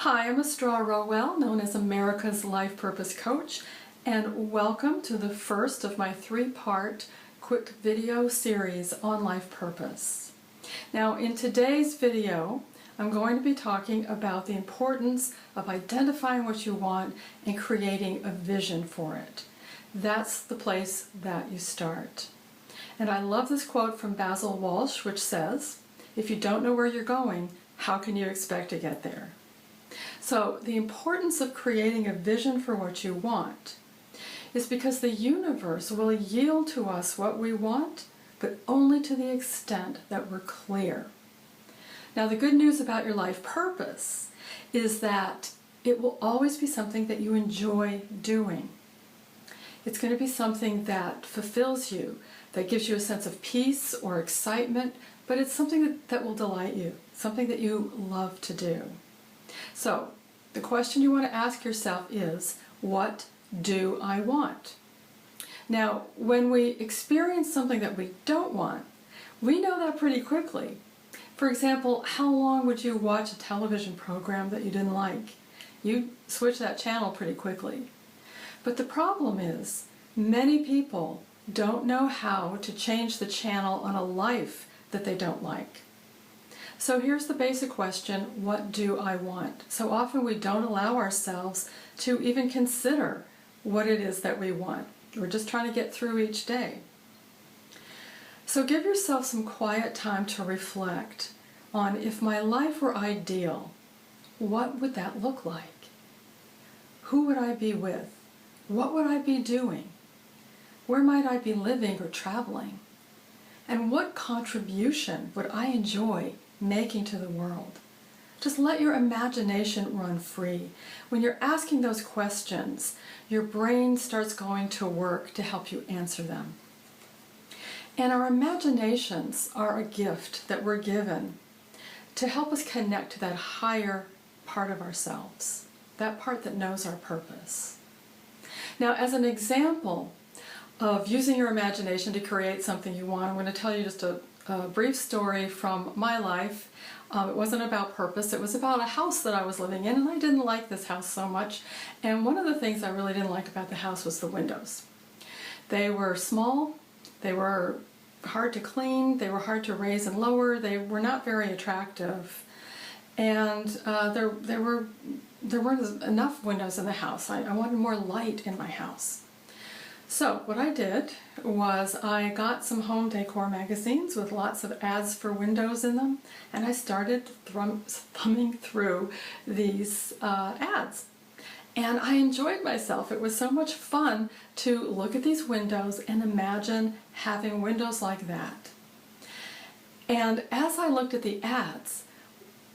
Hi, I'm Estraw Rowell, known as America's Life Purpose Coach, and welcome to the first of my three-part quick video series on life purpose. Now, in today's video, I'm going to be talking about the importance of identifying what you want and creating a vision for it. That's the place that you start. And I love this quote from Basil Walsh, which says, "If you don't know where you're going, how can you expect to get there?" So the importance of creating a vision for what you want is because the universe will yield to us what we want, but only to the extent that we're clear. Now, the good news about your life purpose is that it will always be something that you enjoy doing. It's going to be something that fulfills you, that gives you a sense of peace or excitement, but it's something that will delight you, something that you love to do. So, the question you want to ask yourself is, what do I want? Now, when we experience something that we don't want, we know that pretty quickly. For example, how long would you watch a television program that you didn't like? You switch that channel pretty quickly. But the problem is, many people don't know how to change the channel on a life that they don't like. So here's the basic question, what do I want? So often we don't allow ourselves to even consider what it is that we want. We're just trying to get through each day. So give yourself some quiet time to reflect on, if my life were ideal, what would that look like? Who would I be with? What would I be doing? Where might I be living or traveling? And what contribution would I enjoy making to the world? Just let your imagination run free. When you're asking those questions, your brain starts going to work to help you answer them. And our imaginations are a gift that we're given to help us connect to that higher part of ourselves, that part that knows our purpose. Now, as an example of using your imagination to create something you want, I'm going to tell you just a brief story from my life. It wasn't about purpose, it was about a house that I was living in, and I didn't like this house so much. And one of the things I really didn't like about the house was the windows. They were small, they were hard to clean, they were hard to raise and lower, they were not very attractive, and there weren't enough windows in the house. I wanted more light in my house. So what I did was I got some home decor magazines with lots of ads for windows in them, and I started thumbing through these ads. And I enjoyed myself. It was so much fun to look at these windows and imagine having windows like that. And as I looked at the ads,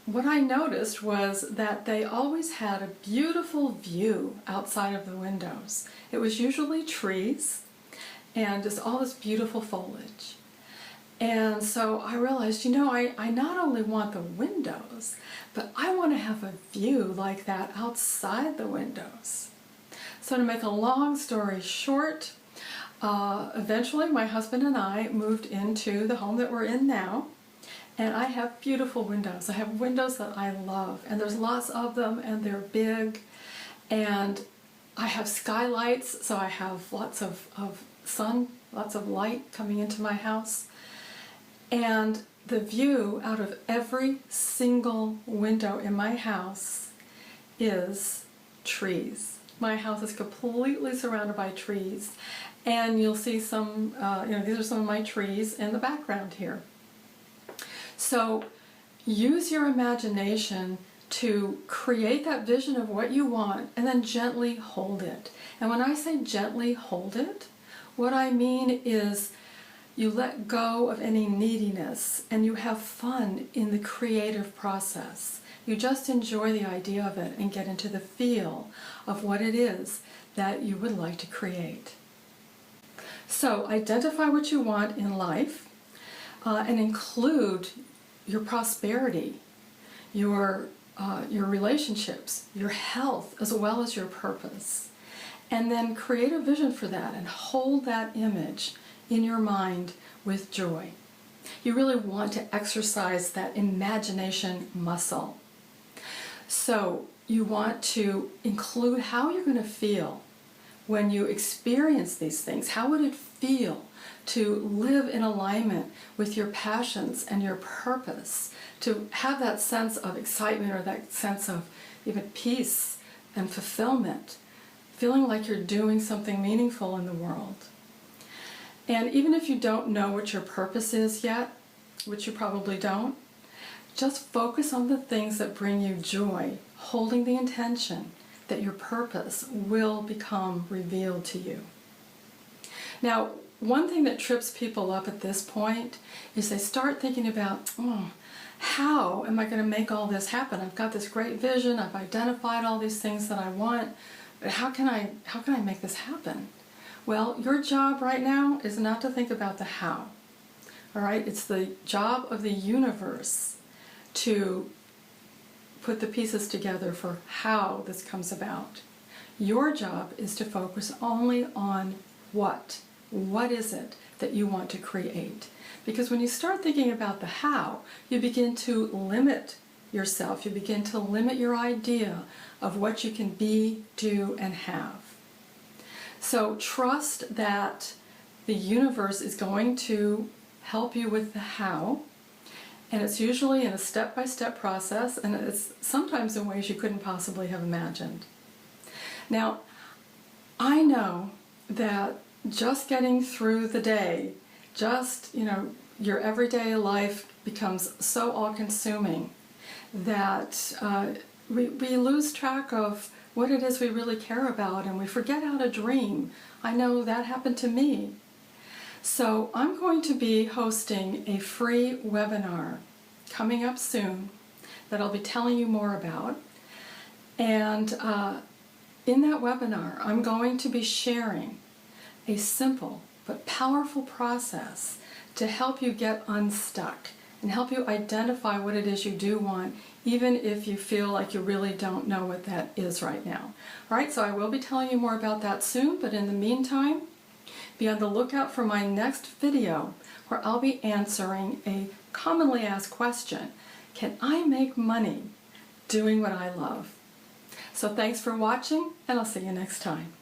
what I noticed was that they always had a beautiful view outside of the windows. It was usually trees and just all this beautiful foliage. And so I realized, I not only want the windows, but I want to have a view like that outside the windows. So to make a long story short, eventually my husband and I moved into the home that we're in now. And I have beautiful windows. I have windows that I love, and there's lots of them, and they're big. And I have skylights, so I have lots of sun, lots of light coming into my house. And the view out of every single window in my house is trees. My house is completely surrounded by trees. And you'll see some, these are some of my trees in the background here. So use your imagination to create that vision of what you want and then gently hold it. And when I say gently hold it, what I mean is you let go of any neediness and you have fun in the creative process. You just enjoy the idea of it and get into the feel of what it is that you would like to create. So identify what you want in life. And include your prosperity, your relationships, your health, as well as your purpose. And then create a vision for that and hold that image in your mind with joy. You really want to exercise that imagination muscle. So you want to include how you're going to feel when you experience these things. How would it feel to live in alignment with your passions and your purpose, to have that sense of excitement or that sense of even peace and fulfillment, feeling like you're doing something meaningful in the world. And even if you don't know what your purpose is yet, which you probably don't, just focus on the things that bring you joy, holding the intention that your purpose will become revealed to you. Now, one thing that trips people up at this point is they start thinking about, how am I going to make all this happen? I've got this great vision, I've identified all these things that I want, but how can I make this happen? Well, your job right now is not to think about the how. All right? It's the job of the universe to put the pieces together for how this comes about. Your job is to focus only on what. What is it that you want to create? Because when you start thinking about the how, you begin to limit yourself. You begin to limit your idea of what you can be, do, and have. So trust that the universe is going to help you with the how, and it's usually in a step-by-step process, and it's sometimes in ways you couldn't possibly have imagined. Now, I know that just getting through the day, your everyday life becomes so all-consuming that we lose track of what it is we really care about, and we forget how to dream. I know that happened to me. So I'm going to be hosting a free webinar coming up soon that I'll be telling you more about. And in that webinar, I'm going to be sharing a simple but powerful process to help you get unstuck and help you identify what it is you do want, even if you feel like you really don't know what that is right now. All right, so I will be telling you more about that soon, but in the meantime, be on the lookout for my next video where I'll be answering a commonly asked question: can I make money doing what I love? So thanks for watching, and I'll see you next time.